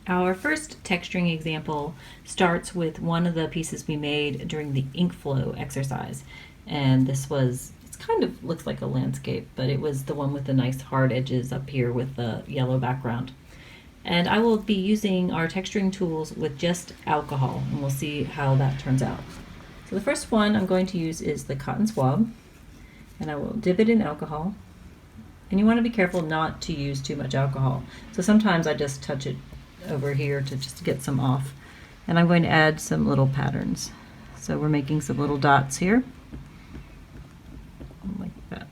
Our first texturing example starts with one of the pieces we made during the ink flow exercise. And this was, it kind of looks like a landscape, but it was the one with the nice hard edges up here with the yellow background. And I will be using our texturing tools with just alcohol, and we'll see how that turns out. So the first one I'm going to use is the cotton swab, and I will dip it in alcohol. And you want to be careful not to use too much alcohol. So sometimes I just touch it over here to just get some off. And I'm going to add some little patterns. So we're making some little dots here, like that.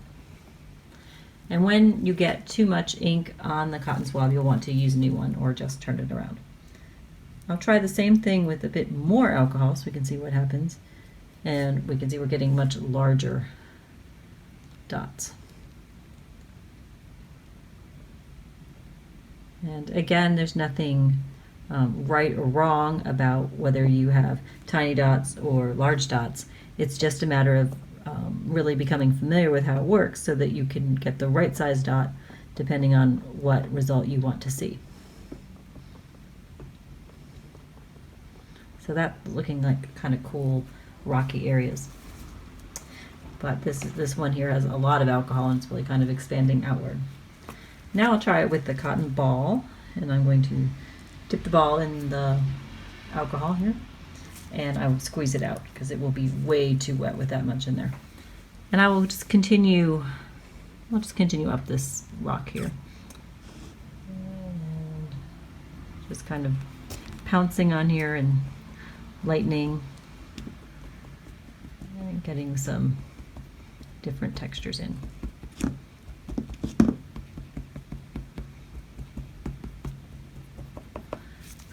And when you get too much ink on the cotton swab, you'll want to use a new one or just turn it around. I'll try the same thing with a bit more alcohol so we can see what happens. And we can see we're getting much larger dots. And again, there's nothing right or wrong about whether you have tiny dots or large dots. It's just a matter of really becoming familiar with how it works so that you can get the right size dot depending on what result you want to see. So that's looking like kind of cool rocky areas. But this one here has a lot of alcohol and it's really kind of expanding outward. Now I'll try it with the cotton ball, and I'm going to dip the ball in the alcohol here, and I will squeeze it out because it will be way too wet with that much in there. And I will just continue, I'll just continue up this rock here. And just kind of pouncing on here and lightening and getting some different textures in.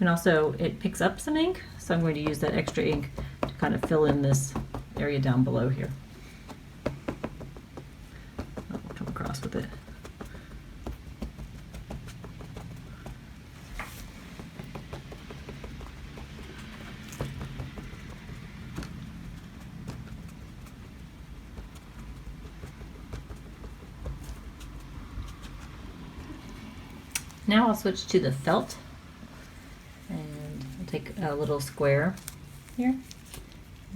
And also it picks up some ink, so I'm going to use that extra ink to kind of fill in this area down below here. I'll come across with it. Now I'll switch to the felt. Take a little square here,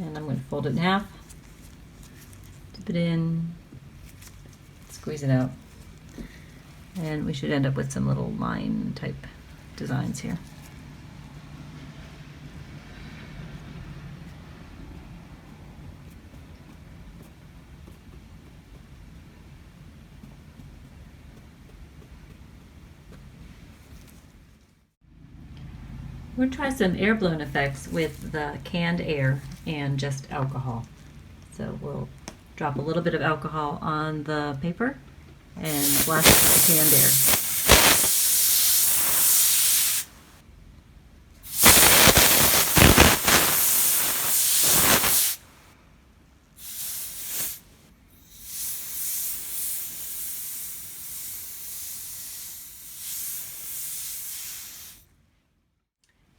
and I'm going to fold it in half, dip it in, squeeze it out, and we should end up with some little line type designs here. We're going to try some air blown effects with the canned air and just alcohol. So we'll drop a little bit of alcohol on the paper and blast it with the canned air.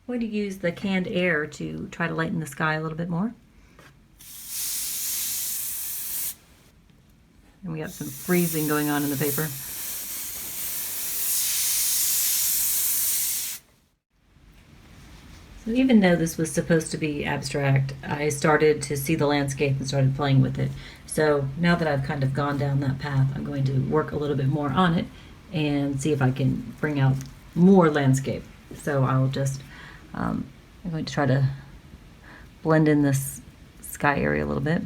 I'm going to use the canned air to try to lighten the sky a little bit more. And we got some freezing going on in the paper. So even though this was supposed to be abstract, I started to see the landscape and started playing with it. So now that I've kind of gone down that path, I'm going to work a little bit more on it and see if I can bring out more landscape. So I'll just I'm going to try to blend in this sky area a little bit.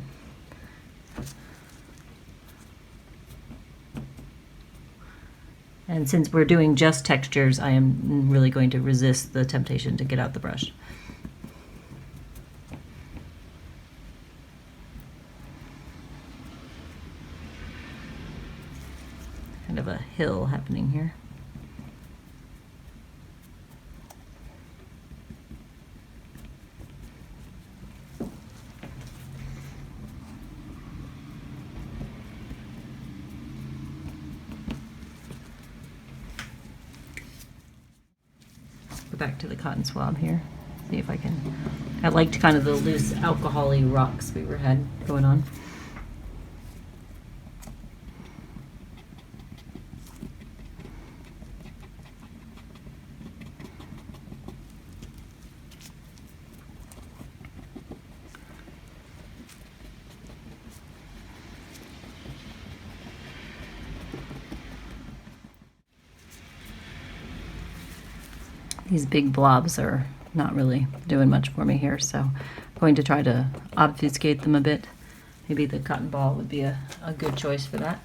And since we're doing just textures, I am really going to resist the temptation to get out the brush. Kind of a hill happening here. Go back to the cotton swab here. See if I can. I liked kind of the loose alcohol-y rocks we had going on. These big blobs are not really doing much for me here, so I'm going to try to obfuscate them a bit. Maybe the cotton ball would be a good choice for that.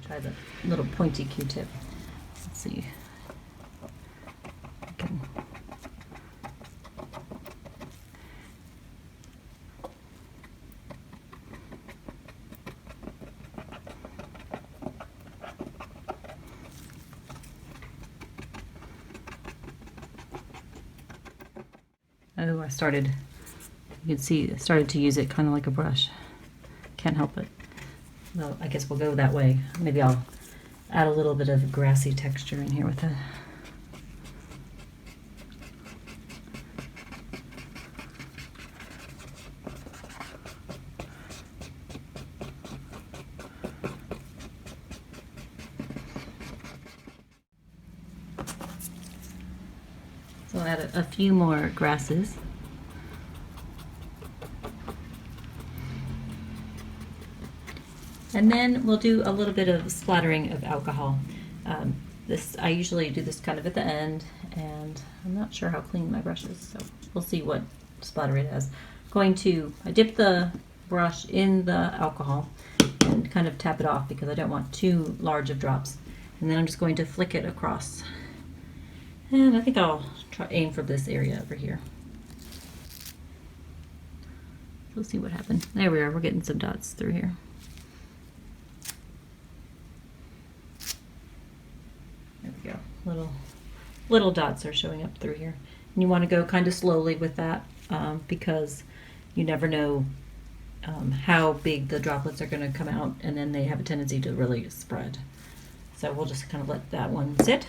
Try the little pointy Q-tip. Let's see. I can. Oh, you can see, I started to use it kind of like a brush. Can't help it. Well, I guess we'll go that way. Maybe I'll add a little bit of grassy texture in here with it. So I'll add a few more grasses. And then we'll do a little bit of splattering of alcohol. I usually do this kind of at the end, and I'm not sure how clean my brush is, so we'll see what splatter it has. I dip the brush in the alcohol and kind of tap it off because I don't want too large of drops. And then I'm just going to flick it across. And I think I'll aim for this area over here. We'll see what happens. There we are, we're getting some dots through here. There we go. Little dots are showing up through here. And you want to go kind of slowly with that because you never know how big the droplets are going to come out, and then they have a tendency to really spread. So we'll just kind of let that one sit.